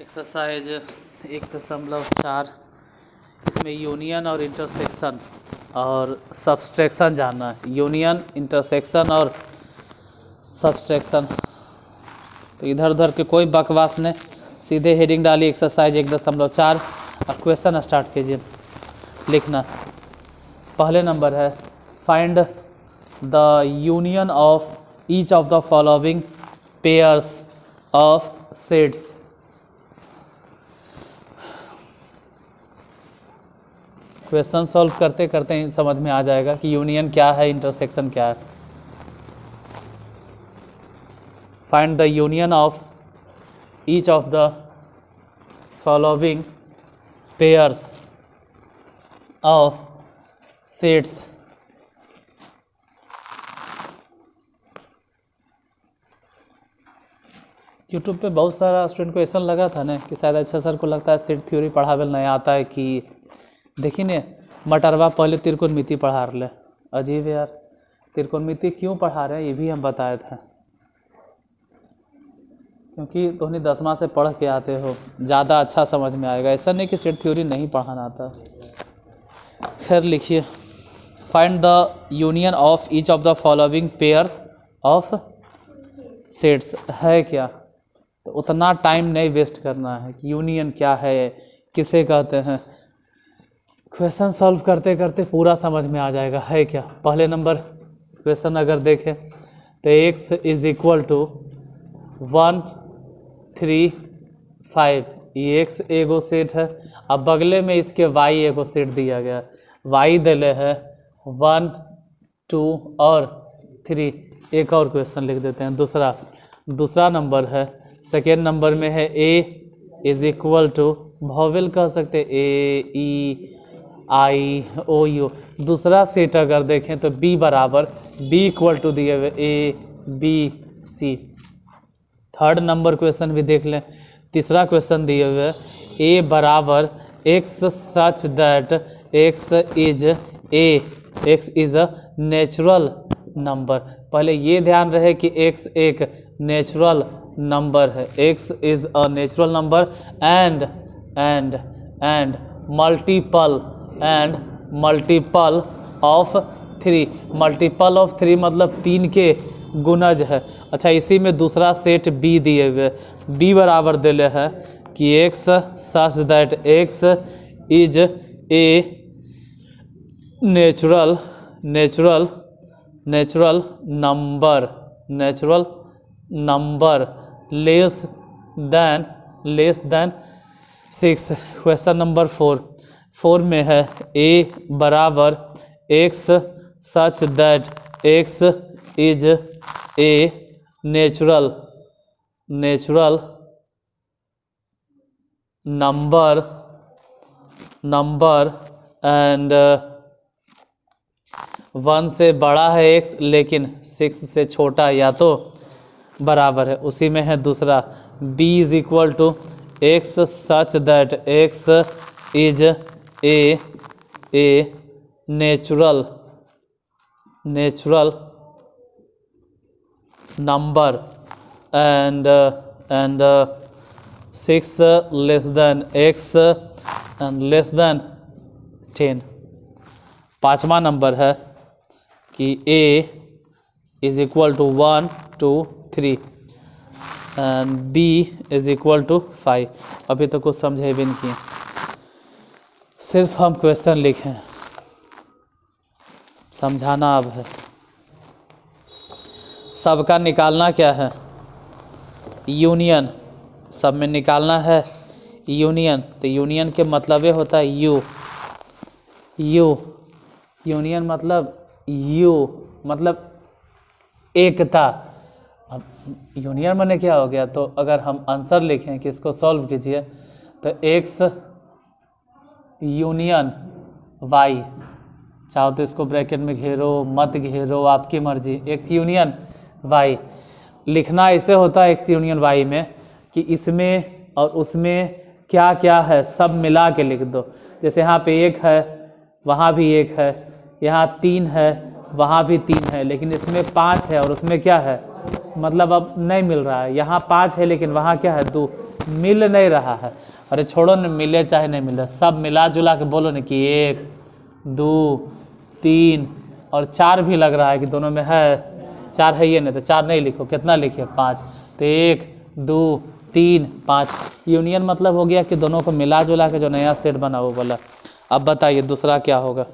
Exercise 1.4 इसमें union और intersection और सब्सट्रैक्शन जानना है। यूनियन, इंटरसेक्शन और सब्सट्रैक्शन। तो इधर उधर के कोई बकवास नहीं, सीधे हेडिंग डाली एक्सरसाइज 1.4 और क्वेश्चन स्टार्ट कीजिए लिखना। पहले नंबर है find the union of each of the following pairs of sets. Question solve करते करते ही समझ में आ जाएगा कि यूनियन क्या है, इंटरसेक्शन क्या है। Find the union of each of the following pairs of sets. YouTube पे बहुत सारा स्टूडेंट को ऐसा लगा था ना कि शायद अच्छा सर को लगता है सेट थ्योरी पढ़ावे नहीं आता है कि देखिए ने मटरवा पहले त्रिकोणमिति पढ़ा रहे। अजीब है यार, त्रिकोणमिति क्यों पढ़ा रहे हैं ये भी हम बताए थे, क्योंकि तुमने 10वां से पढ़ के आते हो, ज़्यादा अच्छा समझ में आएगा। ऐसा नहीं कि सेट थ्योरी नहीं पढ़ाना आता। खैर लिखिए, find the union of each of the following pairs of sets है क्या, तो उतना टाइम नहीं वेस्ट करना है कि यूनियन क्या है, किसे कहते हैं। क्वेश्चन सॉल्व करते करते पूरा समझ में आ जाएगा है क्या। पहले नंबर क्वेश्चन अगर देखें तो x इज इक्वल टू 1 3 5, ये x एगो सेट है। अब बगले में इसके y एगो सेट दिया गया, y दिले है 1 2 और 3। एक और क्वेश्चन लिख देते हैं दूसरा नंबर है। सेकेंड नंबर में है a is equal to, vowel कह सकते ए ई आई ओ यू। दूसरा सेट अगर देखें तो b बराबर b इक्वल टू दिए हुए A B C. Third number question भी देख लें। तीसरा क्वेश्चन दिए हुए a बराबर x such that x is a natural number. पहले ये ध्यान रहे कि x एक नेचुरल नंबर है, x is a natural number and multiple of 3। Multiple of 3 मतलब 3 के गुणज है। अच्छा, इसी में दूसरा सेट b दिए हुए, b बराबर दिले है कि x such that x is a natural number less than 6। Question number 4 में है a बराबर x such that x is a natural number and 1 से बड़ा है x लेकिन 6 से छोटा या तो बराबर है। उसी में है दूसरा b is equal to x such that x is a natural number and 6 less than x and less than 10। पाँचवा नंबर है कि a is equal to 1 2 3 and b is equal to 5। अभी तो कुछ समझे भी नहीं किए, सिर्फ हम क्वेश्चन लिखें, समझाना अब है। सबका निकालना क्या है, यूनियन। सब में निकालना है यूनियन। तो यूनियन के मतलब ये होता है यूनियन मतलब एकता। अब यूनियन माने क्या हो गया, तो अगर हम आंसर लिखें कि इसको सॉल्व कीजिए तो x यूनियन y, चाहो तो इसको ब्रैकेट में घेरो मत घेरो आपकी मर्जी, x यूनियन y। लिखना ऐसे होता है x यूनियन y में कि इसमें और उसमें क्या क्या है सब मिला के लिख दो। जैसे यहाँ पे 1 है, वहाँ भी 1 है, यहाँ 3 है, वहाँ भी 3 है, लेकिन इसमें 5 है और उसमें क्या है, मतलब अब नहीं मिल रहा है। यहाँ 5 है लेकिन वहाँ क्या है 2, मिल नहीं रहा है। अरे छोड़ो न, मिले चाहे नहीं मिले, सब मिला जुला के बोलो न कि 1 2 3 और 4 भी लग रहा है कि दोनों में है। 4 है ये नहीं तो 4 नहीं लिखो, कितना लिखिए 5। तो 1 2 3 5 यूनियन मतलब हो गया कि दोनों को मिला जुला के जो नया सेट बना वो बोला। अब बताइए दूसरा क्या होगा।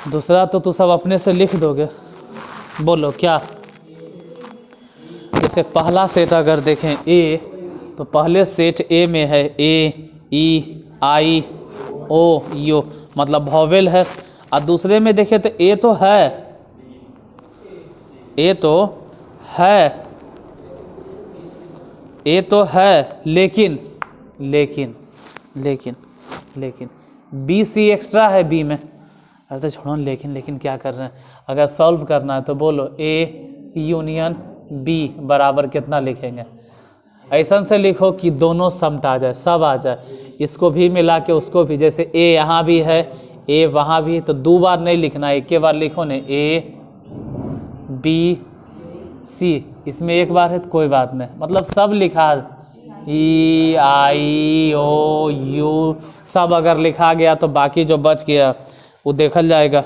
दूसरा तो सब अपने से लिख दोगे, बोलो क्या। जैसे पहला सेट अगर देखें ए, तो पहले सेट ए में है ए ई आई ओ यू, मतलब वॉवेल है। और दूसरे में देखें तो ए तो है, ए तो है, ए तो है, लेकिन लेकिन लेकिन लेकिन बी सी एक्स्ट्रा है बी में। अरे तो छोड़ो लेकिन क्या कर रहे हैं। अगर सॉल्व करना है तो बोलो ए यूनियन बी बराबर कितना लिखेंगे। ऐसा से लिखो कि दोनों समट आ जाए, सब आ जाए, इसको भी मिला के उसको भी। जैसे ए यहाँ भी है, ए वहाँ भी, तो 2 बार नहीं लिखना है, एक के बार लिखो ने ए बी सी। इसमें एक बार है तो कोई बात नहीं, मतलब सब लिखा, ई आई ओ यू सब अगर लिखा गया तो बाकी जो बच गया वो देखल जाएगा।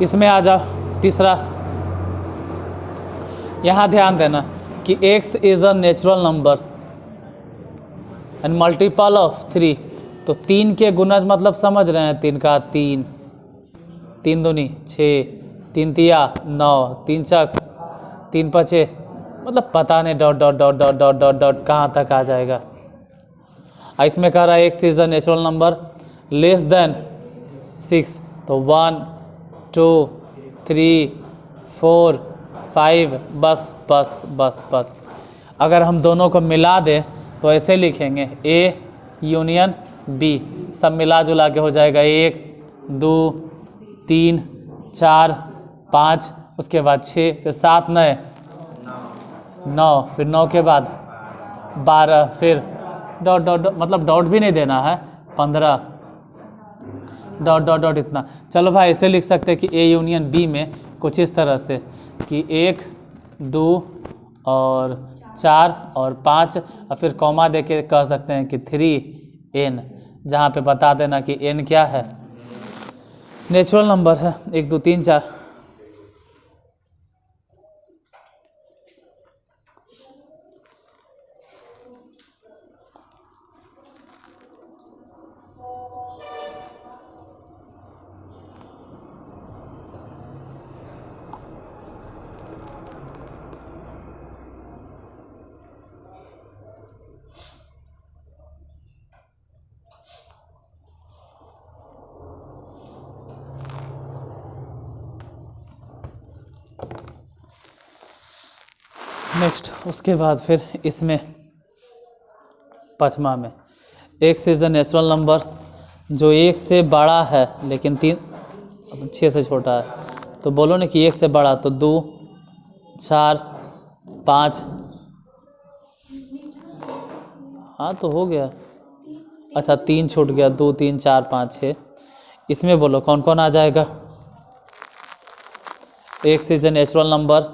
इसमें आ जाओ तीसरा। यहाँ ध्यान देना कि x is a natural number and multiple of 3। तो 3 के गुणज मतलब समझ रहे हैं, 3 का 3, 3 दूनी 6, 3 तिया 9, 3 छक 3 पचे, मतलब पता नहीं dot dot dot dot dot dot dot कहाँ तक आ जाएगा। इसमें कह रहा है x is a natural number less than 6, तो 1 2 3 4 5, बस बस बस बस। अगर हम दोनों को मिला दें तो ऐसे लिखेंगे ए यूनियन बी, सब मिला जुला के हो जाएगा 1 2 3 4 5, उसके बाद 6, फिर 7 9, फिर 9 के बाद 12, फिर डॉट डॉट डॉट, मतलब डॉट भी नहीं देना है, 15 डॉट डॉट डॉट इतना। चलो भाई ऐसे लिख सकते हैं कि ए यूनियन बी में कुछ इस तरह से कि 1 2 और 4 और 5, और फिर कॉमा दे के कह सकते हैं कि 3n, जहाँ पे बता देना कि n क्या है, नेचुरल नंबर है 1 2 3 4। नेक्स्ट उसके बाद फिर इसमें पाँचवा में x is the natural number जो 1 से बड़ा है लेकिन 6 से छोटा है। तो बोलो ना कि 1 से बड़ा, तो 2 4 5, हाँ तो हो गया। अच्छा 3 छूट गया, 2 3 4 5 6। इसमें बोलो कौन कौन आ जाएगा। x is the natural number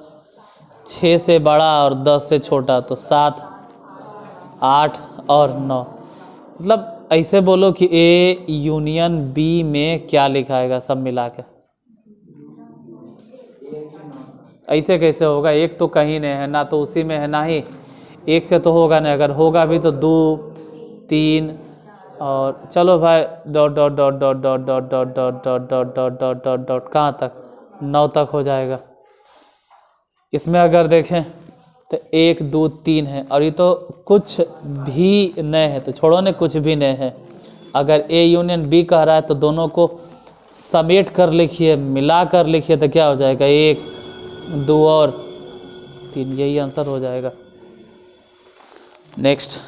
6 से बड़ा और 10 से छोटा, तो 7 8 और 9। मतलब ऐसे बोलो कि ए यूनियन बी में क्या लिखाएगा सब मिला के। ऐसे कैसे होगा, एक तो कहीं नहीं है, ना तो उसी में है ना ही एक से तो होगा नहीं, अगर होगा भी तो 2 3 और चलो भाई dot dot dot dot dot dot dot dot dot dot dot dot dot dot कहाँ तक, 9 तक हो जाएगा। इसमें अगर देखें तो 1 2 3 है और ये तो कुछ भी नहीं है, तो छोड़ो ने कुछ भी नहीं है। अगर ए यूनियन बी कह रहा है तो दोनों को समेट कर लिखिए, मिला कर लिखिए, तो क्या हो जाएगा 1 2 और 3, यही आंसर हो जाएगा। Next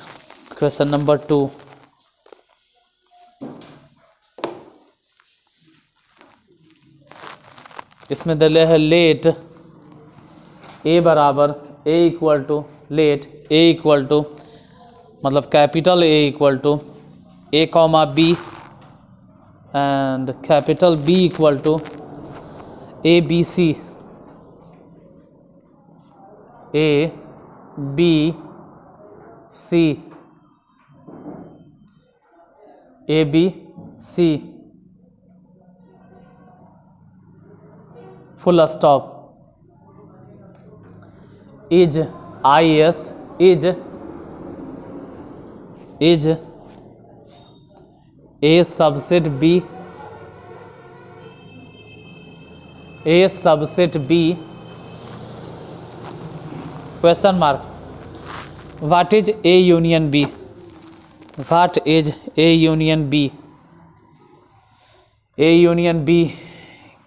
question number 2। इसमें दिले है लेट ए बराबर A equal to let A equal to मतलब capital A equal to A comma B and capital B equal to A B C A B C A B C full stop is I S is A subset B question mark what is A union B what is A union B A union B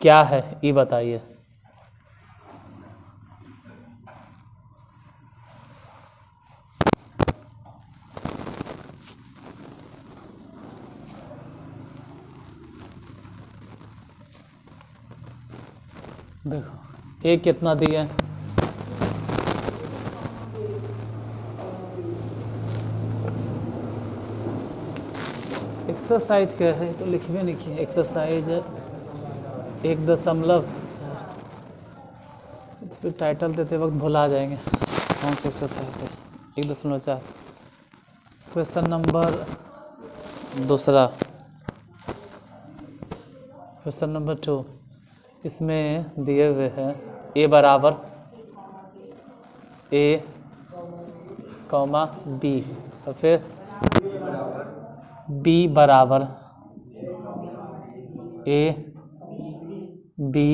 क्या है ये बताइए। देखो ए कितना दिया है, exercise क्या है तो लिखवे नहीं किया। एक्सरसाइज 1.4 फिर टाइटल देते वक्त भुला जाएंगे कौन सी एक्सरसाइज है। 1.4 क्वेश्चन नंबर दूसरा क्वेश्चन नंबर 2 इसमें दिए हुए हैं ए बराबर ए कॉमा बी और फिर बी बराबर ए बी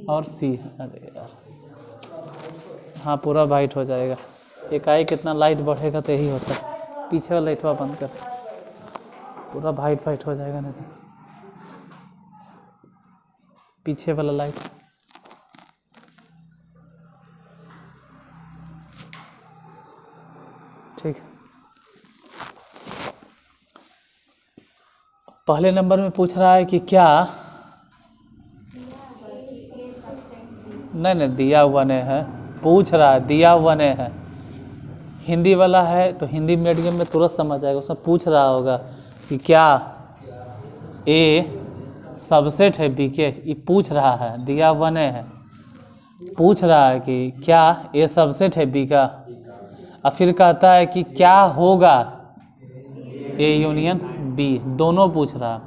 और सी। अरे यार हाँ पूरा वाइट हो जाएगा। इकाई कितना लाइट बढ़ेगा तो यही होता है। पीछे वाला लाइटवा बंद कर, पूरा वाइट हो जाएगा नहीं तो। पीछे वाला लाइट ठीक। पहले नंबर में पूछ रहा है कि क्या नहीं दिया हुआ नहीं है, पूछ रहा है दिया हुआ नहीं है। हिंदी वाला है तो हिंदी मीडियम में तुरंत समझ आएगा। उसमें पूछ रहा होगा कि क्या ए सबसेट है बी के, ये पूछ रहा है, दिया हुआ नहीं है। पूछ रहा है कि क्या ए सबसेट है बी का और फिर कहता है कि क्या होगा ए यूनियन बी, दोनों पूछ रहा।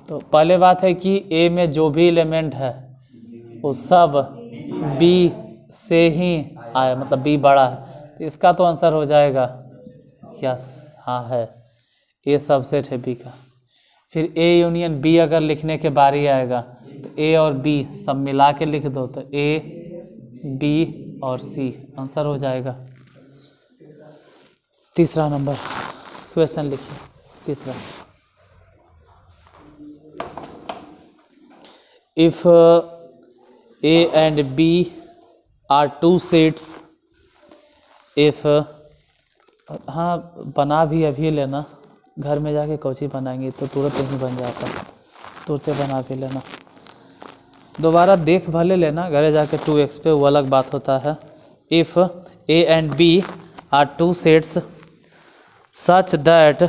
तो पहले बात है कि ए में जो भी एलिमेंट है वो सब बी से ही आया, मतलब बी बड़ा है, तो इसका तो आंसर हो जाएगा यस हाँ है ए सबसेट है बी का। फिर ए यूनियन बी अगर लिखने के बारी आएगा तो ए और बी सब मिला के लिख दो तो ए बी और सी आंसर हो जाएगा। तीसरा नंबर क्वेश्चन लिखिए। तीसरा if A and B are two sets if हाँ बना भी अभी लेना, घर में जाके कौची बनाएंगे तो तुरंत ही बन जाता, तुरंत बना भी लेना। दोबारा देख भले लेना घरे जाके 2x पे, वो अलग बात होता है। If A and B are two sets such that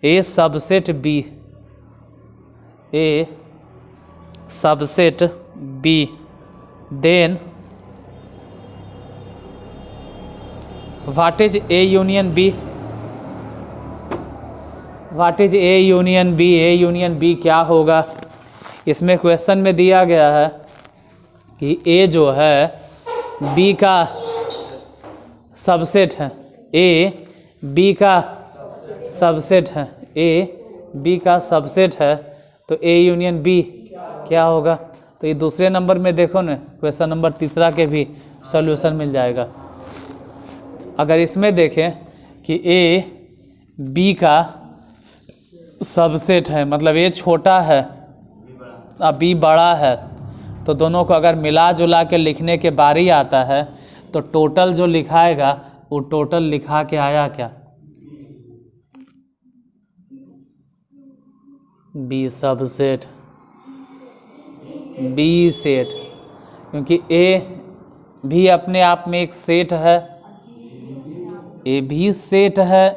A subset B then what is A union B. What is A union B, A union B क्या होगा। इसमें क्वेश्चन में दिया गया है कि ए जो है बी का सबसेट है, ए बी का सबसेट है, ए बी का सबसेट है, तो ए यूनियन बी क्या होगा। तो ये दूसरे नंबर में देखो ना, क्वेश्चन नंबर तीसरा के भी सॉल्यूशन मिल जाएगा। अगर इसमें देखें कि ए बी का सबसेट है, मतलब ए छोटा है और बी बड़ा है, तो दोनों को अगर मिला जुला के लिखने के बारी आता है तो टोटल जो लिखाएगा वो टोटल लिखा के आया क्या, बी सबसेट बी सेट, क्योंकि ए भी अपने आप में एक सेट है, ए भी सेट है,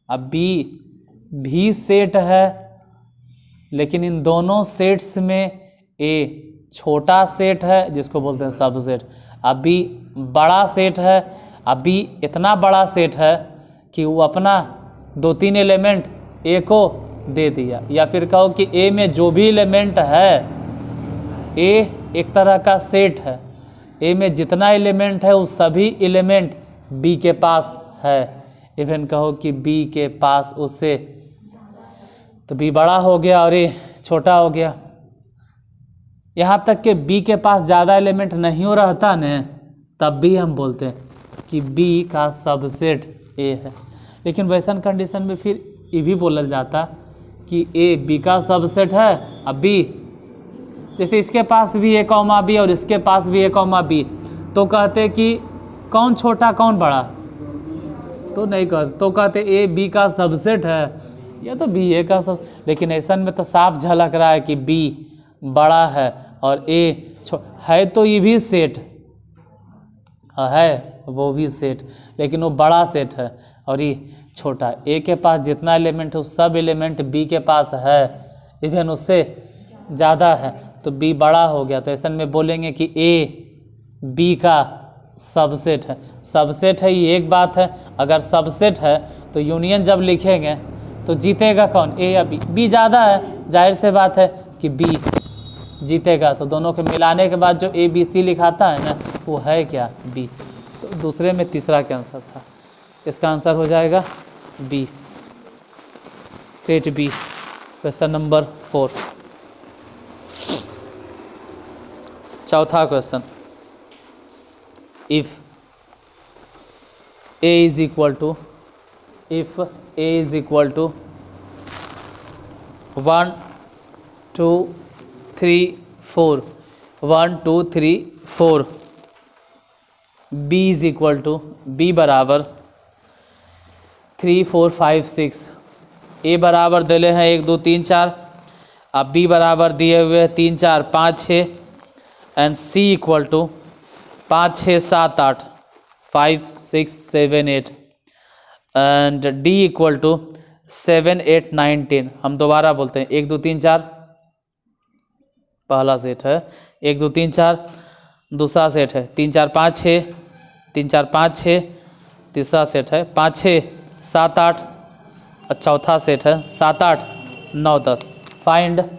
अब बी भी सेट है, लेकिन इन दोनों सेट्स में ए छोटा सेट है जिसको बोलते हैं सबसेट, अब बी बड़ा सेट है, अब बी इतना बड़ा सेट है कि वो अपना 2-3 एलिमेंट ए को दे दिया, या फिर कहो कि ए में जो भी एलिमेंट है, ए एक तरह का सेट है, ए में जितना एलिमेंट है वो सभी एलिमेंट बी के पास है, इवन कहो कि बी के पास उससे, तो बी बड़ा हो गया और ए छोटा हो गया। यहाँ तक कि बी के पास ज़्यादा एलिमेंट नहीं हो रहता न, तब भी हम बोलते हैं कि बी का सबसेट ए है। लेकिन वैसन कंडीशन में फिर ये भी बोलल जाता कि ए बी का सबसेट है। अब बी जैसे इसके पास भी ए कॉमा बी और इसके पास भी ए कॉमा बी, तो कहते कि कौन छोटा कौन बड़ा, तो नहीं कह, तो कहते ए बी का सबसेट है या तो बी ए का सब, लेकिन ऐसा में तो साफ झलक रहा है कि बी बड़ा है और ए है, तो ये भी सेट है, वो भी सेट, लेकिन वो बड़ा सेट है और ये छोटा। ए के पास जितना एलिमेंट है वो सब एलिमेंट बी के पास है, इवन उससे ज़्यादा है, तो बी बड़ा हो गया। तो ऐसा में बोलेंगे कि ए बी का सबसेट है। सबसेट है ये एक बात है, अगर सबसेट है तो यूनियन जब लिखेंगे तो जीतेगा कौन, ए या बी? बी ज़्यादा है, जाहिर से बात है कि बी जीतेगा। तो दोनों के मिलाने के बाद जो ए बी सी लिखाता है ना, वो है क्या, बी। तो दूसरे में तीसरा क्या आंसर था, इसका आंसर हो जाएगा B, set B. Question number 4। चौथा question, if A is equal to 1 2 3 4 1 2 3 4, B is equal to, B बराबर 3 4 5 6, ए बराबर दिले हैं 1 2 3 4, अब बी बराबर दिए हुए हैं 3 4 5 6, and C equal to 5 6 7 8 5 6 7 8, and D equal to 7 8 9 10। हम दोबारा बोलते हैं, 1 2 3 4 पहला सेट है, 1 2 3 4 दूसरा सेट है, 3 4 5 6 3 4 5 6 तीसरा सेट है, 5 6 7 8 चौथा सेट है, 7 8 9 10। फाइंड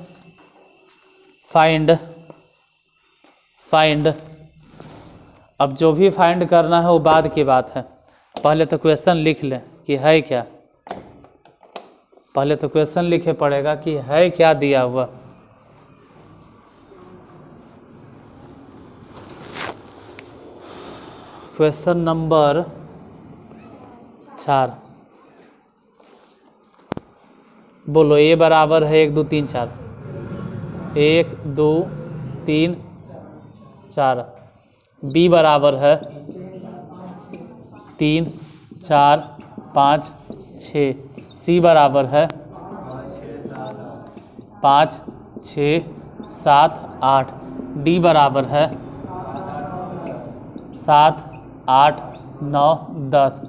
अब जो भी फाइंड करना है वो बाद की बात है, पहले तो क्वेश्चन लिख लें कि है क्या, पहले तो क्वेश्चन लिखे पड़ेगा कि है क्या दिया हुआ। क्वेश्चन नंबर 4, बोलो। ए बराबर है 1 2 3 4, 1 2 3 4, बी बराबर है 3 4 5 6, सी बराबर है 5 6 7 8, डी बराबर है 7 8 9 10।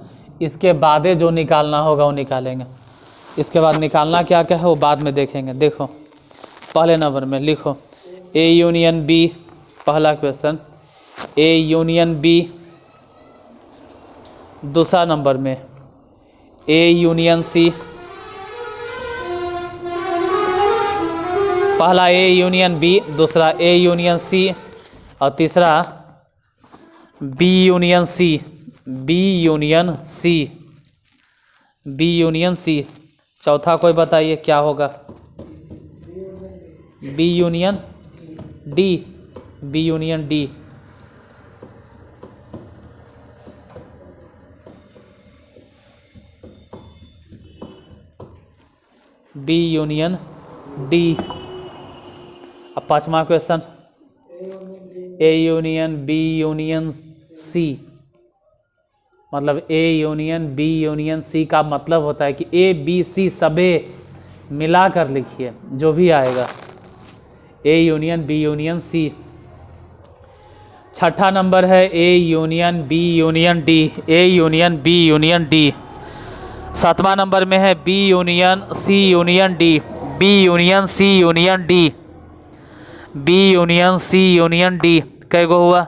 इसके बाद जो निकालना होगा वो निकालेंगे, इसके बाद निकालना क्या क्या है वो बाद में देखेंगे। देखो पहले नंबर में लिखो ए यूनियन बी, पहला क्वेश्चन ए यूनियन बी। दूसरा नंबर में ए यूनियन सी, पहला ए यूनियन बी, दूसरा ए यूनियन सी, और तीसरा B union C, B union C, B union C. चौथा कोई बताइए क्या होगा, B union D, B union D. B union D. अब पांचवा question A union B union C, मतलब A union B union C का मतलब होता है कि ए बी सी सबे मिला कर लिखिए, जो भी आएगा A union B union C. छठा नंबर है A union B union D, A union B union D. सातवां नंबर में है B union C union D, B union C union D, B union C union D. कै गो हुआ?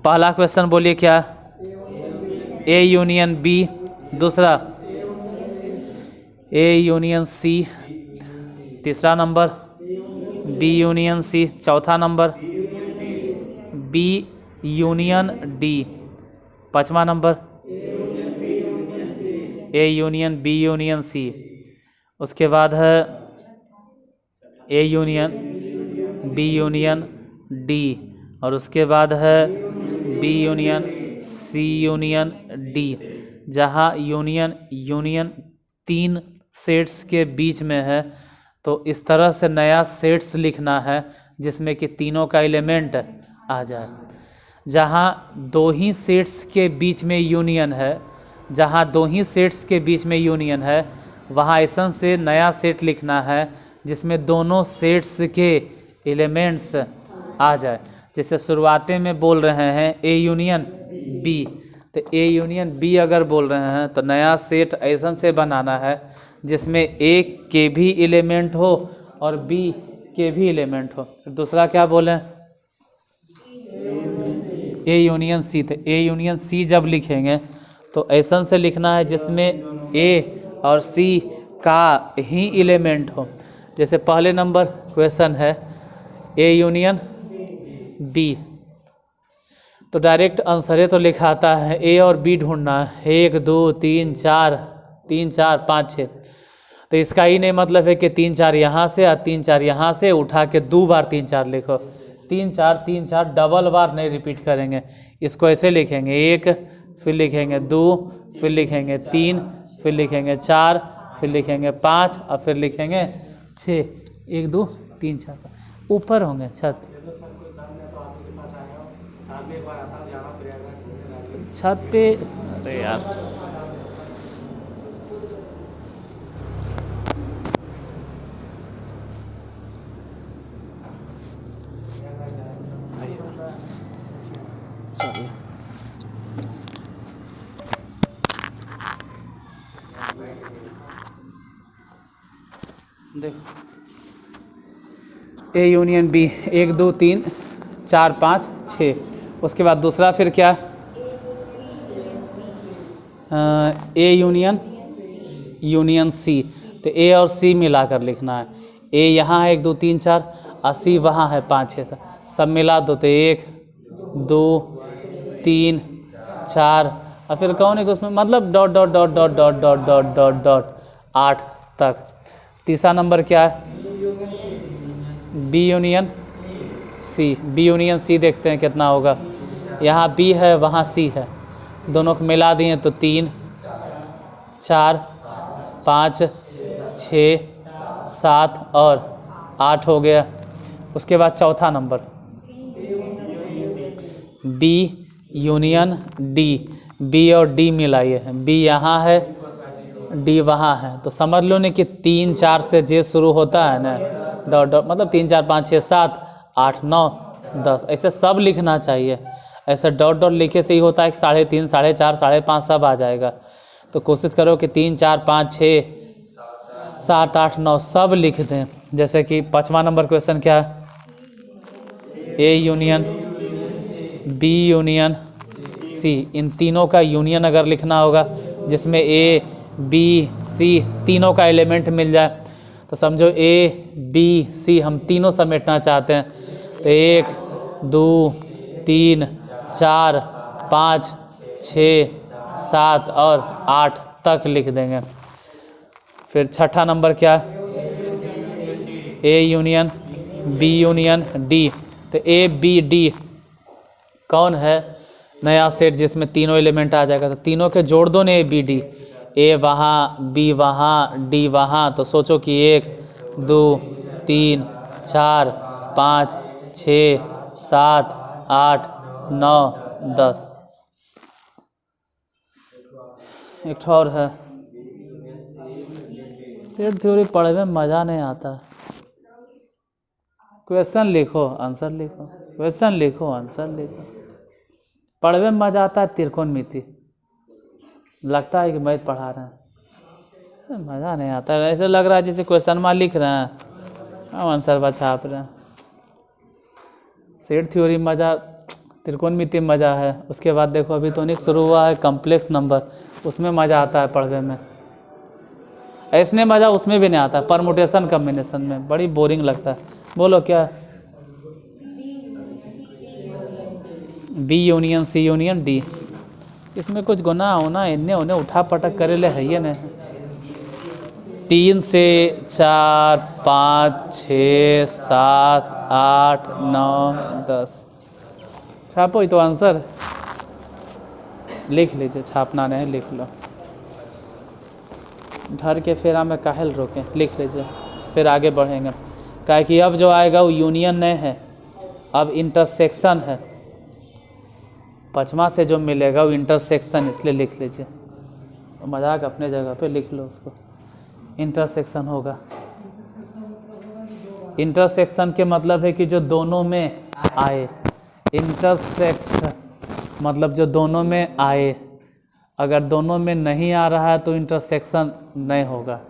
पहला क्वेश्चन बोलिए क्या? A union B. दूसरा ए यूनियन सी। तीसरा नंबर बी यूनियन सी। चौथा नंबर बी यूनियन डी। पांचवा नंबर A union B union C. उसके बाद है A union B union D, और उसके बाद है B union C union D, जहाँ यूनियन यूनियन 3 सेट्स के बीच में है। तो इस तरह से नया सेट्स लिखना है जिसमें कि तीनों का एलिमेंट आ जाए। जहाँ 2 ही सेट्स के बीच में यूनियन है, जहाँ 2 ही सेट्स के बीच में यूनियन है, वहाँ ऐसा से नया सेट लिखना है जिसमें दोनों सेट्स के एलिमेंट्स आ जाए। जैसे शुरुआती में बोल रहे हैं ए यूनियन बी, तो ए यूनियन बी अगर बोल रहे हैं तो नया सेट ऐसा से बनाना है जिसमें ए के भी एलिमेंट हो और बी के भी एलिमेंट हो। दूसरा क्या बोलें? A union C. तो ए यूनियन सी जब लिखेंगे तो ऐसा से लिखना है जिसमें ए और सी का ही एलिमेंट हो। जैसे पहले नंबर क्वेश्चन है ए यूनियन बी, तो डायरेक्ट आंसर तो लिखाता है ए और बी ढूंढना है। 1 2 3 4 3 4 5 6। तो इसका ही नहीं मतलब है कि 3 4 यहाँ से और 3 4 यहाँ से उठा के 2 बार 3 4 लिखो। 3 4 3 4 डबल बार नहीं रिपीट करेंगे। इसको ऐसे लिखेंगे 1, फिर लिखेंगे 2, फिर लिखेंगे 3, फिर लिखेंगे 4, फिर लिखेंगे 5 और फिर लिखेंगे 6। 1 2 3 4 ऊपर होंगे छत छत पे। अरे यार चलिए देखो ए यूनियन बी 1 2 3 4 5 6। उसके बाद दूसरा फिर क्या? A union union C. तो ए और सी मिलाकर लिखना है। ए यहाँ है 1 2 3 4 और सी वहाँ है 5 6 7। सब मिला दो तो 1 2 3 4 और फिर कौन है कि उसमें मतलब dot dot dot dot dot dot dot dot dot 8 तक। तीसरा नंबर क्या है? B union C. B union C देखते हैं कितना होगा। यहाँ बी है वहाँ सी है, दोनों को मिला दिए तो 3 4 5 6 7 और 8 हो गया। उसके बाद चौथा नंबर बी यूनियन डी। बी और डी मिलाइए, बी यहाँ है डी वहाँ है, तो समझ लो नहीं कि 3 4 से जे शुरू होता है ना, डॉट डॉट मतलब 3 4 5 6 7 8 9 10 ऐसे सब लिखना चाहिए। ऐसे डॉट डॉट लिखे से ही होता है कि 3.5 4.5 5.5 सब आ जाएगा। तो कोशिश करो कि 3 4 5 6 7 8 9 सब लिख दें। जैसे कि 5वां नंबर क्वेश्चन क्या है? A union B union C. इन तीनों का यूनियन अगर लिखना होगा जिसमें ए बी सी तीनों का एलिमेंट मिल जाए, तो समझो ए बी सी हम तीनों समेटना चाहते हैं। तो 1 2 3 4 5 6 7 और 8 तक लिख देंगे। फिर छठा नंबर क्या? A union B union D. तो ए बी डी कौन है? नया सेट जिसमें तीनों एलिमेंट आ जाएगा। तो तीनों के जोड़ दो ने ए बी डी। ए वहाँ बी वहाँ डी वहाँ, तो सोचो कि 1 2 3 4 5 6 7 8 9 10। एक और है, सेट थ्योरी पढ़े में मज़ा नहीं आता। क्वेश्चन लिखो आंसर लिखो, क्वेश्चन लिखो आंसर लिखो। पढ़ने में मज़ा आता है त्रिकोणमिति, लगता है कि मैथ पढ़ा रहे हैं, मज़ा नहीं आता है। ऐसे लग रहा है जैसे क्वेश्चन में लिख रहे हैं, हम आंसर बा छाप रहे हैं। सेट थ्योरी मज़ा, त्रिकोणमिति मज़ा है। उसके बाद देखो अभी तो नहीं शुरू हुआ है कॉम्प्लेक्स नंबर, उसमें मज़ा आता है पढ़ने में। ऐसने मज़ा उसमें भी नहीं आता, परमुटेशन कम्बिनेशन में बड़ी बोरिंग लगता है। बोलो क्या? B union C union D, इसमें कुछ गुना होना इन्हें उन्हें उठा पटक करे ले है ये नहीं। 3 से 4 5 6 7 8 9 10 छापो, ही तो आंसर लिख लीजिए, छापना नहीं लिख लो। घर के फेरा में काहेल रोकें, लिख लीजिए फिर आगे बढ़ेंगे। क्या कि अब जो आएगा वो यूनियन नहीं है, अब इंटरसेक्शन है। पचमा से जो मिलेगा वो इंटरसेक्शन, इसलिए लिख लीजिए। मजाक अपने जगह पे लिख लो उसको, इंटरसेक्शन होगा। इंटरसेक्शन के मतलब है कि जो दोनों में आए, इंटरसेक्ट मतलब जो दोनों में आए। अगर दोनों में नहीं आ रहा है तो इंटरसेक्शन नहीं होगा।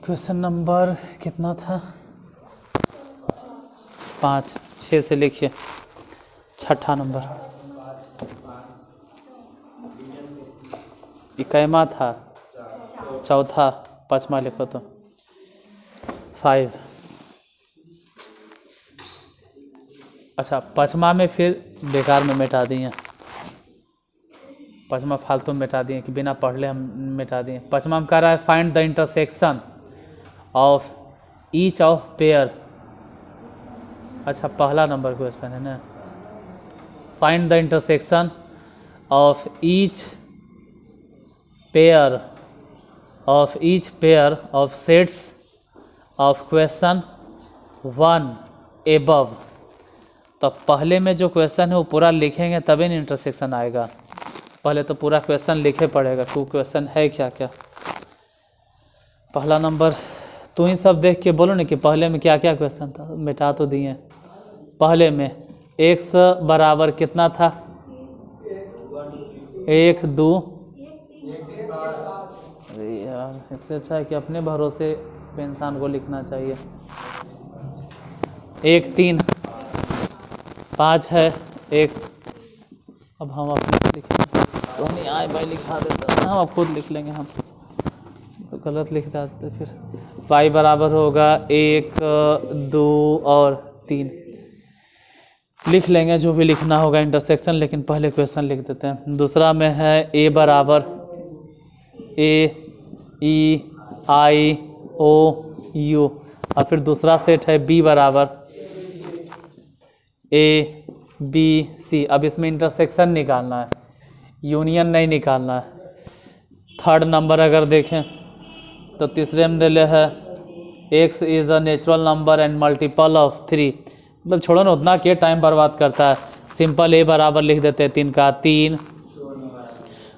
क्वेश्चन नंबर कितना था? 5 6 से लिखिए, छठा नंबर। इक्कीसवां था, चौथा, पाँचवा लिखो तो 5। अच्छा पाँचवा में फिर बेकार में मिटा दिए, पाँचवा फालतू में मिटा दिए कि बिना पढ़ ले हम मिटा दिए। पाँचवा में कह रहा है find the intersection of each of pair. अच्छा पहला नंबर क्वेश्चन है ना, find the intersection of each pair of sets of question 1 above. तो पहले में जो क्वेश्चन है वो पूरा लिखेंगे तभी ना इंटरसेक्शन आएगा। पहले तो पूरा क्वेश्चन लिखे पड़ेगा, तो क्वेश्चन है क्या क्या। पहला नंबर तू ही सब देख के बोलो ना कि पहले में क्या क्या क्वेश्चन था, मिटा तो दिए। पहले में x बराबर कितना था? 1 2। अरे यार इससे अच्छा है कि अपने भरोसे पे इंसान को लिखना चाहिए। 1 3 5 है x। अब हम अपने लिखेंगे तो नहीं आए भाई, लिखा देते हम, अब खुद लिख लेंगे। हम तो गलत लिख देते फिर। y बराबर होगा 1 2 और 3 लिख लेंगे जो भी लिखना होगा इंटरसेक्शन, लेकिन पहले क्वेश्चन लिख देते हैं। दूसरा में है a बराबर a e i o u, और फिर दूसरा सेट है b बराबर a b c। अब इसमें इंटरसेक्शन निकालना है, यूनियन नहीं निकालना है। थर्ड नंबर अगर देखें तो तीसरे में दिले है x is a natural number and multiple of 3। मतलब छोड़ो ना, उतना के टाइम बर्बाद करता है। सिंपल a बराबर लिख देते हैं 3 का 3,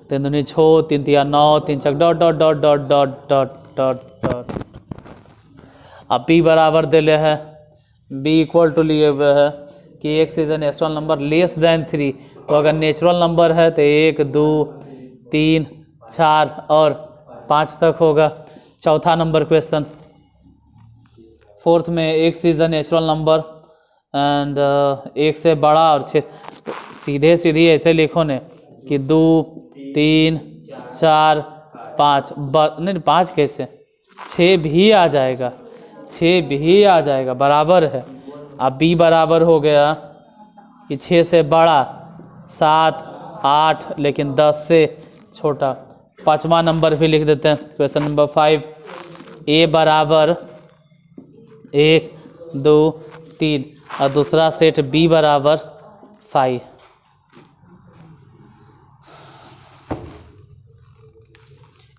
3 दूनी 6, 3 तिया 9, 3 छक dot dot dot dot dot dot dot dot. अब b बराबर दिले है, b इक्वल टू लिए हुए है कि x is a natural number less than 3। तो अगर नेचुरल नंबर है तो 1 2 3 4 और 5 तक होगा। चौथा नंबर क्वेश्चन, फोर्थ में x is a natural number and 1 से बड़ा और 6। तो सीधे ऐसे लिखो ने कि 2 3 4 5 नहीं 5 कैसे, 6 भी आ जाएगा। 6 भी आ जाएगा, बराबर है। अब बी बराबर हो गया कि 6 से बड़ा, 7, 8 लेकिन 10 से छोटा। 5वां नंबर भी लिख देते हैं, क्वेश्चन नंबर 5। ए बराबर 1, 2, 3 और दूसरा सेट बी बराबर 5।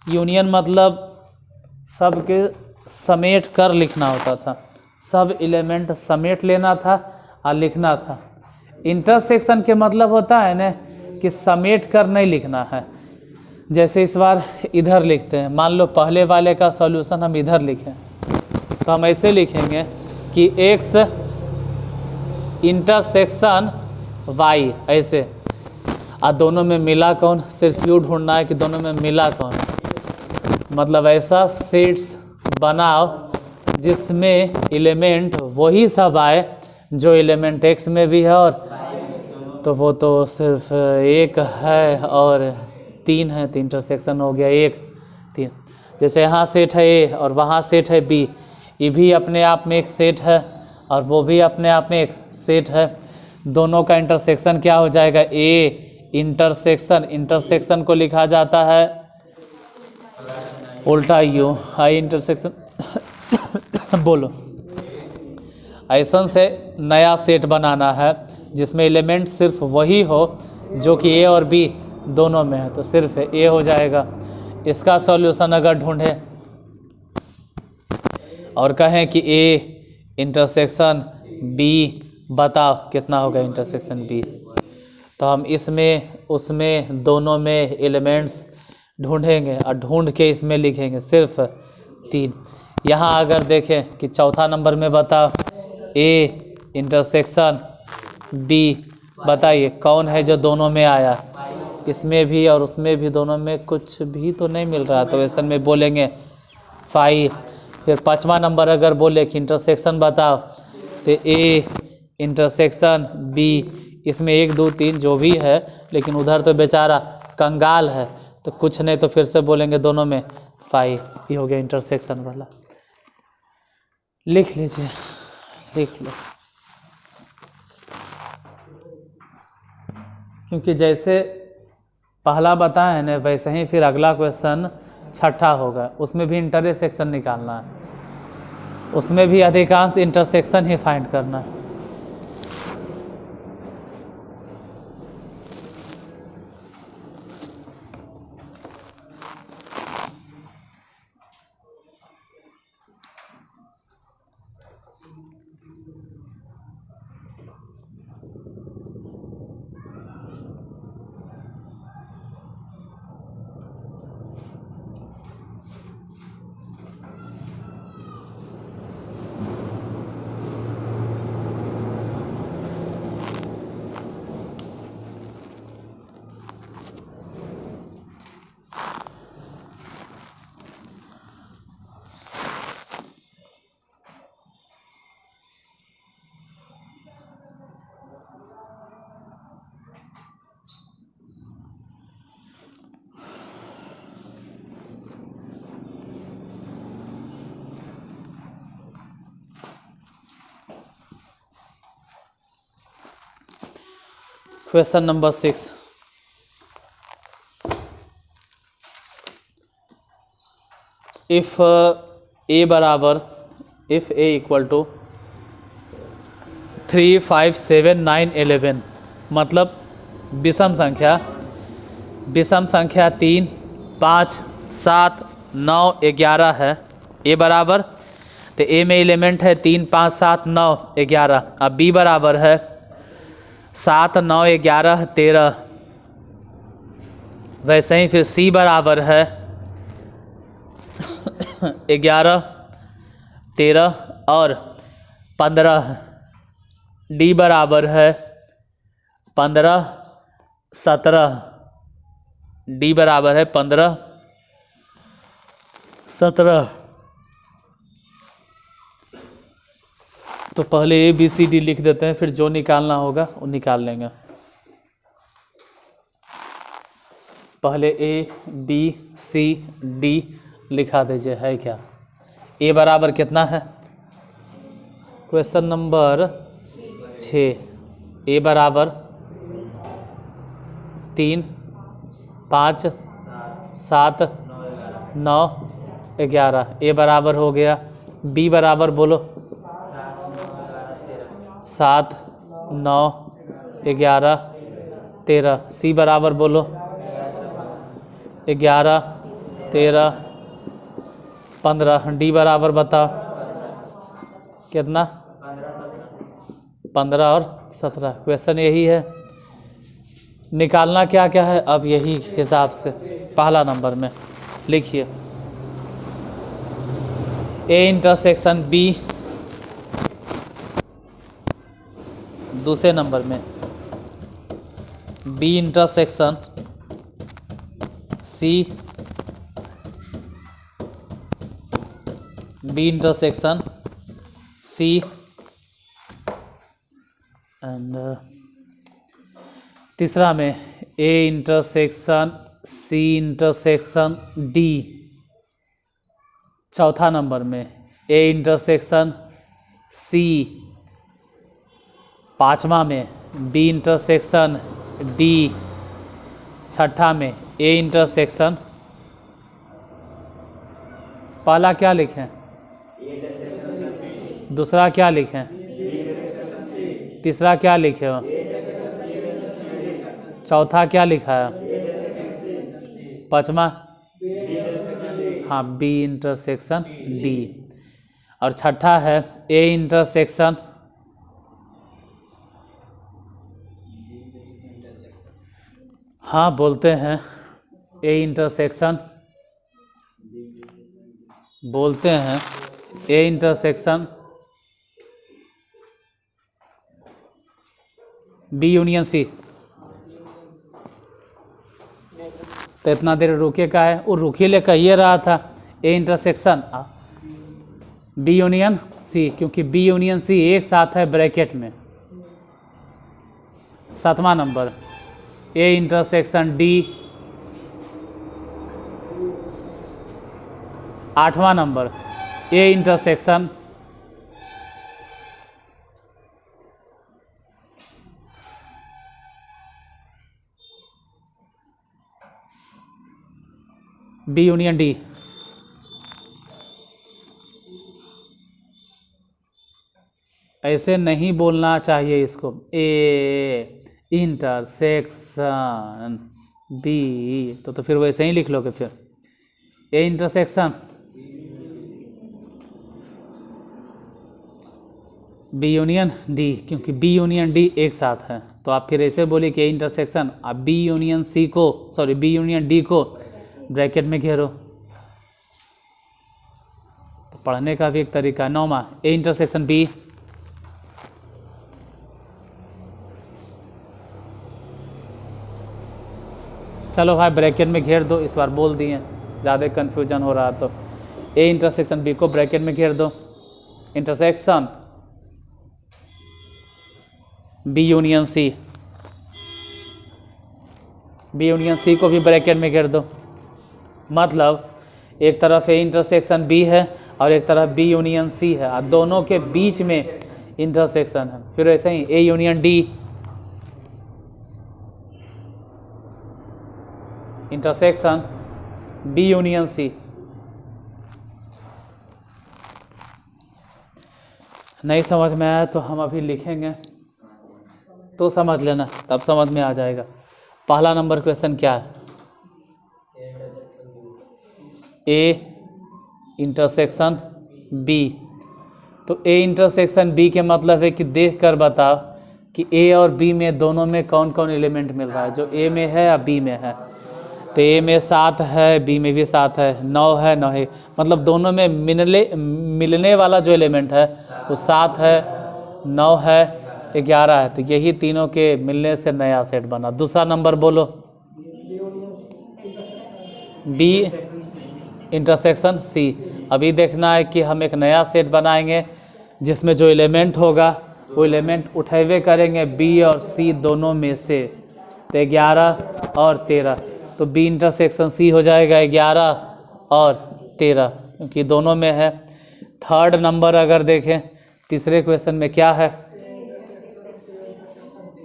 यूनियन मतलब सबके समेट कर लिखना होता था, सब एलिमेंट समेट लेना था और लिखना था। इंटरसेक्शन के मतलब होता है ना कि समेट कर नहीं लिखना है। जैसे इस बार इधर लिखते हैं, मान लो पहले वाले का सॉल्यूशन हम इधर लिखें तो हम ऐसे लिखेंगे कि x इंटरसेक्शन y, ऐसे। और दोनों में मिला कौन, सिर्फ यू ढूंढना है कि दोनों में मिला कौन। मतलब ऐसा सेट्स बनाओ जिसमें एलिमेंट वही सब आए जो एलिमेंट x में भी है, और तो वो तो सिर्फ 1 है और 3 है, तो इंटरसेक्शन हो गया 1, 3। जैसे यहाँ सेट है ए और वहाँ सेट है बी, ये भी अपने आप में एक सेट है और वो भी अपने आप में एक सेट है। दोनों का इंटरसेक्शन क्या हो जाएगा, ए इंटरसेक्शन। इंटरसेक्शन को लिखा जाता है उल्टा यू, आई इंटरसेक्शन बोलो। ऐसा से नया सेट बनाना है जिसमें एलिमेंट सिर्फ वही हो जो कि ए और बी दोनों में है, तो सिर्फ ए हो जाएगा। इसका सॉल्यूशन अगर ढूंढे और कहें कि ए इंटरसेक्शन बी बताओ कितना होगा इंटरसेक्शन बी, तो हम इसमें उसमें दोनों में एलिमेंट्स ढूंढेंगे और ढूंढ के इसमें लिखेंगे सिर्फ 3। यहाँ अगर देखें कि चौथा नंबर में बताओ ए इंटरसेक्शन बी, बताइए कौन है जो दोनों में आया। इसमें भी और उसमें भी दोनों में कुछ भी तो नहीं मिल रहा, तो ऐसा में बोलेंगे 5। फिर 5वां नंबर अगर बोले कि इंटरसेक्शन बताओ, तो ए इंटरसेक्शन बी, इसमें 1, 2, 3 जो भी है, लेकिन उधर तो बेचारा कंगाल है, तो कुछ नहीं तो फिर से बोलेंगे दोनों में 5। ये हो गया इंटरसेक्शन वाला। लिख लीजिए, लिख लो, क्योंकि जैसे पहला बताया है ना वैसे ही फिर अगला क्वेश्चन छठा होगा, उसमें भी इंटरसेक्शन निकालना है, उसमें भी अधिकांश इंटरसेक्शन ही फाइंड करना है। क्वेश्चन नंबर 6, इफ ए बराबर, इफ ए इक्वल टू 3, 5, 7, 9, 11, मतलब विषम संख्या 3, 5, 7, 9, 11 है। ए बराबर, तो ए में एलिमेंट है 3, 5, 7, 9, 11। अब बी बराबर है 7, 9, 11, 13। वैसे ही फिर सी बराबर है 11, 13 और 15। डी बराबर है 15, 17। डी बराबर है 15, 17। तो पहले ए बी सी डी लिख देते हैं, फिर जो निकालना होगा वो निकाल लेंगे। पहले ए बी सी डी लिखा दीजिए, है क्या। ए बराबर कितना है क्वेश्चन नंबर 6, ए बराबर 3, 5, 7, 9, 11। ए बराबर हो गया। बी बराबर बोलो 7, 9, 11, 13। सी बराबर बोलो 11, 13, 15। डी बराबर बताओ कितना? 15 और 17। क्वेश्चन यही है, निकालना क्या क्या है अब यही हिसाब से। पहला नंबर में लिखिए ए इंटरसेक्शन बी, दूसरे नंबर में B intersection C, B intersection C and तीसरा में A intersection C intersection D. चौथा नंबर में ए इंटरसेक्शन सी। पांचवा में बी इंटरसेक्शन डी। छठा में ए इंटरसेक्शन, पहला क्या लिखें, दूसरा क्या लिखें, तीसरा क्या लिखे हो, चौथा क्या लिखा है, पांचवा, हाँ बी इंटरसेक्शन डी। और छठा है ए इंटरसेक्शन, हाँ बोलते हैं ए इंटरसेक्शन, बोलते हैं A intersection B union C. तो इतना देर रुके का है, वो रुकीले कहिए रहा था A intersection B union C, क्योंकि बी यूनियन सी एक साथ है ब्रैकेट में। सातवां नंबर ए इंटरसेक्शन डी। आठवां नंबर A intersection B union D. ऐसे नहीं बोलना चाहिए इसको, ए इंटरसेक्शन बी, तो फिर वैसे ही लिख लोगे। फिर A intersection B union D, क्योंकि बी यूनियन डी एक साथ है। तो आप फिर ऐसे बोलिए कि ए इंटरसेक्शन, आप बी यूनियन सी को, सॉरी बी यूनियन डी को ब्रैकेट में घेरो। तो पढ़ने का भी एक तरीका है। 9वां ए इंटरसेक्शन बी, चलो भाई ब्रैकेट में घेर दो, इस बार बोल दिए, ज़्यादा कन्फ्यूजन हो रहा। तो ए इंटरसेक्शन बी को ब्रैकेट में घेर दो। Intersection B union C, B union C को भी ब्रैकेट में घेर दो। मतलब एक तरफ ए इंटरसेक्शन बी है और एक तरफ बी यूनियन सी है, और दोनों के बीच में इंटरसेक्शन है। फिर ऐसे ही A union D, intersection B union C. नहीं समझ में आया तो हम अभी लिखेंगे, तो समझ लेना, तब समझ में आ जाएगा। पहला नंबर क्वेश्चन क्या है, ए इंटरसेक्शन बी। तो ए इंटरसेक्शन बी के मतलब है कि देख कर बताओ कि ए और बी में दोनों में कौन कौन एलिमेंट मिल रहा है, जो ए में है या बी में है। तो ए में 7 है, बी में भी 7 है, 9 है, 9 है, मतलब दोनों में मिलने वाला जो एलिमेंट है वो 7 है, 9 है, 11 है। तो यही तीनों के मिलने से नया सेट बना। दूसरा नंबर बोलो बी इंटरसेक्शन सी। अभी देखना है कि हम एक नया सेट बनाएंगे जिसमें जो एलिमेंट होगा वो एलिमेंट उठेवे करेंगे बी और सी दोनों में से। तो 11 और 13, तो बी इंटरसेक्शन सी हो जाएगा 11 और 13, क्योंकि दोनों में है। थर्ड नंबर अगर देखें तीसरे क्वेश्चन में क्या है,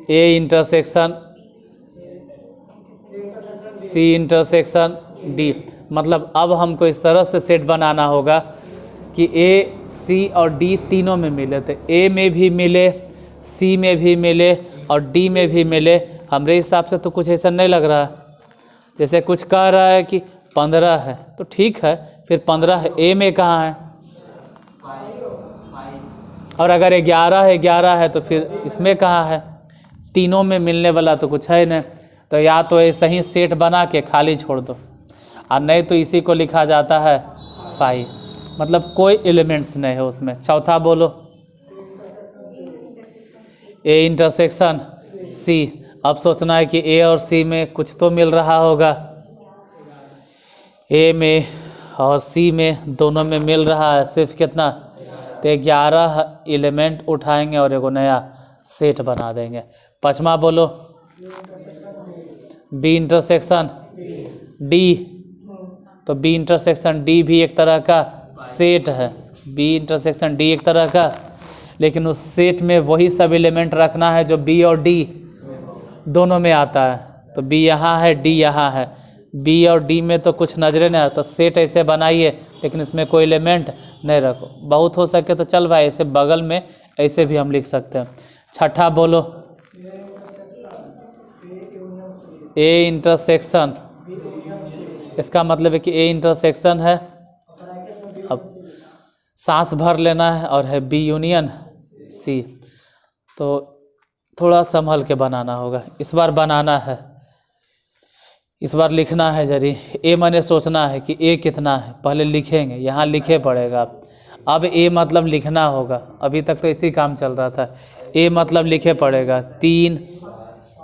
A intersection C intersection D. मतलब अब हमको इस तरह से सेट बनाना होगा कि ए सी और डी तीनों में मिले, तो ए में भी मिले, सी में भी मिले और डी में भी मिले। हमारे हिसाब से तो कुछ ऐसा नहीं लग रहा है, जैसे कुछ कह रहा है कि 15 है, तो ठीक है, फिर 15 है, ए में कहाँ है, और अगर 11 है तो फिर इसमें कहाँ है, तीनों में मिलने वाला तो कुछ है नहीं। तो या तो ऐसे ही सेट बना के खाली छोड़ दो, और नहीं तो इसी को लिखा जाता है 5, मतलब कोई एलिमेंट्स नहीं है उसमें। चौथा बोलो, ए इंटरसेक्शन सी। अब सोचना है कि ए और सी में कुछ तो मिल रहा होगा, ए में और सी में दोनों में मिल रहा है, सिर्फ कितना, तो 11 एलिमेंट उठाएंगे और एगो नया सेट बना देंगे। पाँचवा बोलो, बी इंटरसेक्शन डी। तो बी इंटरसेक्शन डी भी एक तरह का सेट है, बी इंटरसेक्शन डी एक तरह का, लेकिन उस सेट में वही सब एलिमेंट रखना है जो बी और डी दोनों में आता है। तो बी यहाँ है, डी यहाँ है, बी और डी में तो कुछ नजरे नहीं आता, तो सेट ऐसे बनाइए लेकिन इसमें कोई एलिमेंट नहीं रखो। बहुत हो सके तो चल भाई ऐसे बगल में ऐसे भी हम लिख सकते हैं। छठा बोलो, ए इंटरसेक्शन, इसका मतलब है कि ए इंटरसेक्शन है, अब सांस भर लेना है, और है बी यूनियन सी। तो थोड़ा संभल के बनाना होगा, इस बार बनाना है, इस बार लिखना है जरी। ए मैंने सोचना है कि ए कितना है, पहले लिखेंगे, यहाँ लिखे पड़ेगा। अब ए मतलब लिखना होगा, अभी तक तो इसी काम चल रहा था। ए मतलब लिखे पड़ेगा 3,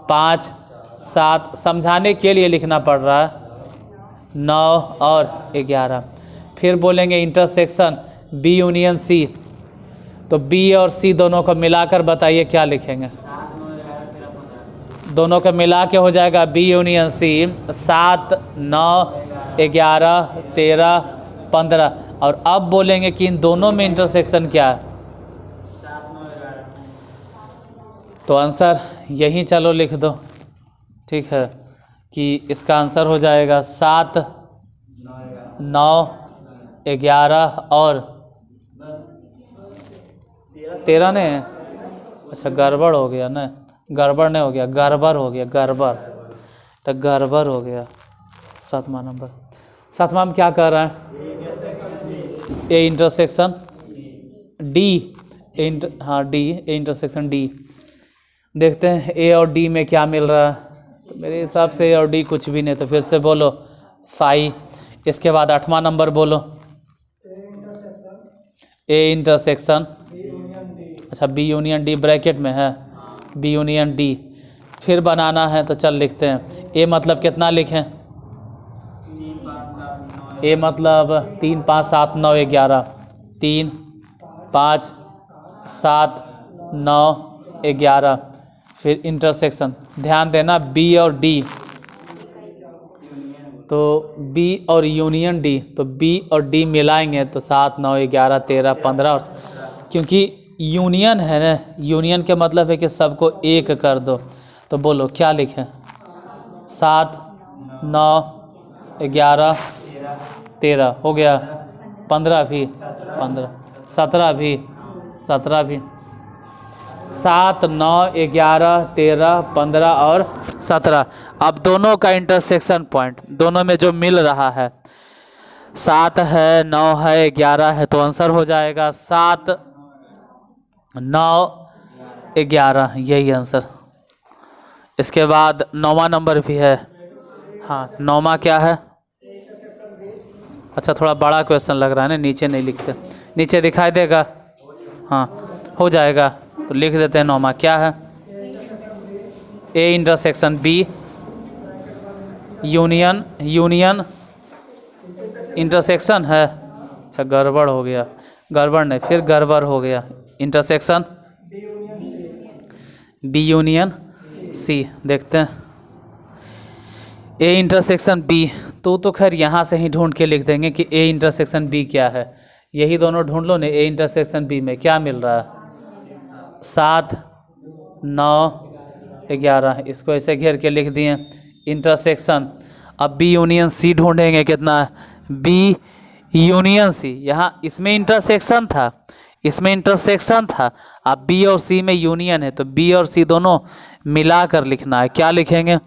5, 7, समझाने के लिए लिखना पड़ रहा है, 9 और 11। फिर बोलेंगे इंटरसेक्शन बी यूनियन सी। तो बी और सी दोनों को मिलाकर बताइए क्या लिखेंगे, दोनों को मिला के हो जाएगा बी यूनियन सी 7, 9, 11, 13, 15। और अब बोलेंगे कि इन दोनों में इंटरसेक्शन क्या है, तो आंसर यही चलो लिख दो, ठीक है, कि इसका आंसर हो जाएगा 7, 9, 11 और 13 ने। अच्छा गड़बड़ हो गया ना, गड़बड़ नहीं हो गया, गड़बड़ हो गया, गड़बड़, तो गड़बड़ हो गया। 7वां नंबर, 7वां में क्या कर रहा है, ए इंटरसेक्शन डी, हाँ डी, ए इंटरसेक्शन डी। देखते हैं ए और डी में क्या मिल रहा है, तो मेरे हिसाब से ए और डी कुछ भी नहीं, तो फिर से बोलो 5। इसके बाद 8वां नंबर बोलो, ए इंटरसेक्शन, अच्छा बी यूनियन डी ब्रैकेट में है, बी यूनियन डी। फिर बनाना है तो चल लिखते हैं, ए मतलब कितना लिखें, ए मतलब 3, 5, 7, 9, 11, 3, 5, 7, 9, 11। फिर इंटरसेक्शन, ध्यान देना बी और डी, तो बी और यूनियन डी, तो बी और डी मिलाएंगे तो 7, 9, 11, 13, 15। और क्योंकि यूनियन है ना, यूनियन के मतलब है कि सबको एक कर दो। तो बोलो क्या लिखें, 7, 9, 11, 13 हो गया, 15 भी, 15, 17 भी, 17 भी, 7, 9, 11, 13, 15 और 17। अब दोनों का इंटरसेक्शन पॉइंट, दोनों में जो मिल रहा है, 7 है, 9 है, 11 है, तो आंसर हो जाएगा 7, 9, 11, यही आंसर। इसके बाद 9वां नंबर भी है, हाँ 9वां क्या है, अच्छा थोड़ा बड़ा क्वेश्चन लग रहा है ना, नीचे नहीं लिखते, नीचे दिखाई देगा, हाँ हो जाएगा, तो लिख देते हैं 9वां क्या है, A intersection B union, union intersection है, अच्छा गड़बड़ हो गया, गड़बड़ नहीं फिर गड़बड़ हो गया, इंटरसेक्शन बी यूनियन सी। देखते हैं ए इंटरसेक्शन बी, तो खैर यहाँ से ही ढूंढ के लिख देंगे कि ए इंटरसेक्शन बी क्या है। यही दोनों ढूंढ लो ना, ए इंटरसेक्शन बी में क्या मिल रहा है, 7 9 11। इसको ऐसे घेर के लिख दिए इंटरसेक्शन। अब बी यूनियन सी ढूंढेंगे, कितना है, बी यूनियन सी। यहाँ इसमें इंटरसेक्शन था, इसमें इंटरसेक्शन था, अब बी और सी में यूनियन है, तो बी और सी दोनों मिलाकर लिखना है। क्या लिखेंगे,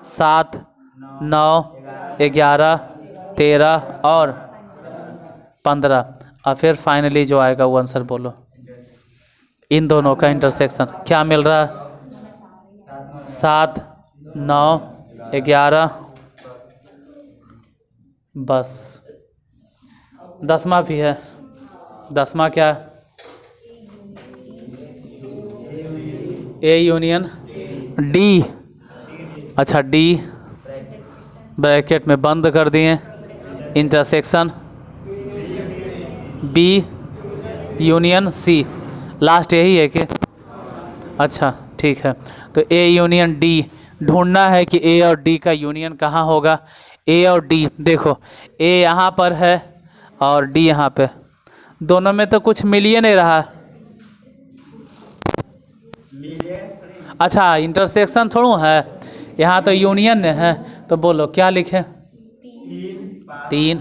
7 9 11 13 और 15। और फिर फाइनली जो आएगा वो आंसर बोलो। इन दोनों का इंटरसेक्शन क्या मिल रहा है, 7 9 11। बस 10वां भी है, 10वां क्या है, ए यूनियन डी। अच्छा डी ब्रैकेट में बंद कर दिए, intersection B union C. Last यही है कि, अच्छा ठीक है, तो ए यूनियन डी ढूंढना है कि ए और डी का यूनियन कहाँ होगा। ए और डी देखो, ए यहाँ पर है और डी यहाँ पे, दोनों में तो कुछ मिल ही नहीं रहा। अच्छा इंटरसेक्शन थोड़ू है, यहाँ तो यूनियन है, तो बोलो क्या लिखें, 3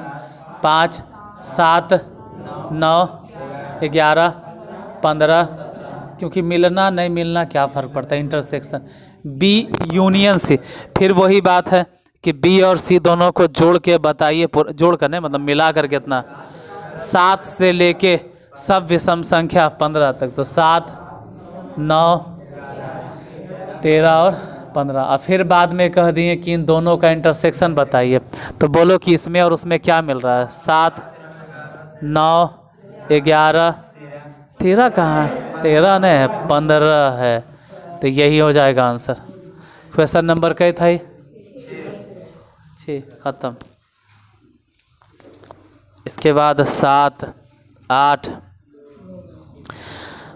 5 7 9 11 15। क्योंकि मिलना नहीं मिलना क्या फ़र्क पड़ता है, इंटरसेक्शन बी यूनियन सी। फिर वही बात है कि बी और सी दोनों को जोड़ के बताइए, जोड़ कर नहीं मतलब मिला कर कितना, 7 से लेके सब विषम संख्या 15 तक, तो 7 9 13 और 15। और फिर बाद में कह दिए कि इन दोनों का इंटरसेक्शन बताइए, तो बोलो कि इसमें और उसमें क्या मिल रहा है, 7 9 11 13 कहाँ है, 13 नहीं है, 15 है, तो यही हो जाएगा आंसर। क्वेश्चन नंबर क्या था, 6 ख़त्म। इसके बाद 7 8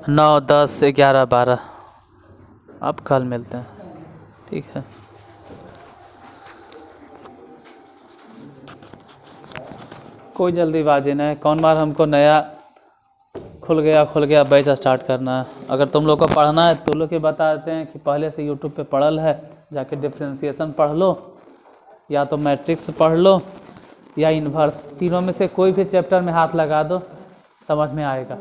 9 10 11 12। अब कल मिलते हैं, ठीक है। कोई जल्दीबाजी नहीं, कौन बार हमको नया खुल गया बैच स्टार्ट करना है। अगर तुम लोग को पढ़ना है तो लोग के बताते हैं कि पहले से यूट्यूब पे पढ़ल है, जाके डिफ्रेंशिएशन पढ़ लो, या तो मैट्रिक्स पढ़ लो या इन्वर्स, तीनों में से कोई भी चैप्टर में हाथ लगा दो, समझ में आएगा।